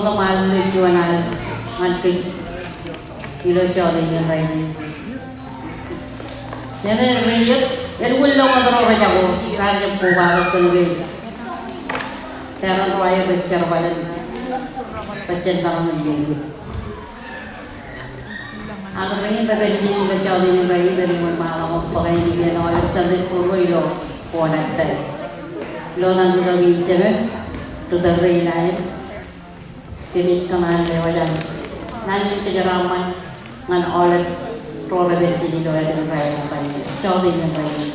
ഒന്ന് ആലോചിക്കുവാനാൽ മറ്റ് ilucorin kayo. Yan ang riyot. Yan ulo mo ito rin ako. Kaya po bakit ko naging. Pero ano ay picture pa lang. Patyan pa ko naging. Ang rin pabili yung ilucorin kayo. Dari mo makakapag pa kayo hindi yan ako. Sa dispo ilo. Puwanan tayo. Lo nang gagawin siya. To the rain line. Timit ka man kayo walang. Nanin kajaraman ngan olet probability dito ay din saya ng kanya. Chow din yung kanya.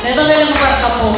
Ito na yung kwarta po.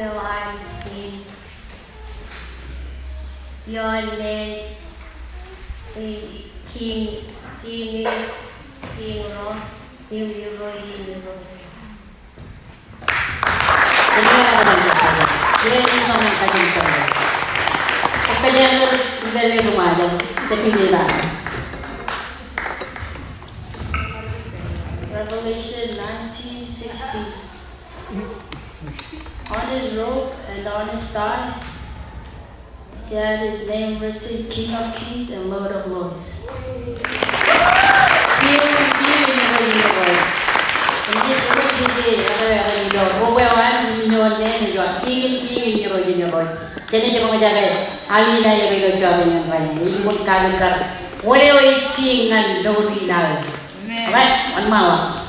Rowan in your name King Ro Dia ini orang kajian saya. Kajian dari rumah jam sepuluh. Revelation 19:16. On his robe and on his thigh, he had his name written, King of Kings and Lord of Lords. Dia ini boy. Ini ada ini Rowan minyon ni jual. Ini boy. Jadi jangan menjaga. Ali dah yang jual dengan baik. Ini kali king ngan dori dah. Alright, on mawa.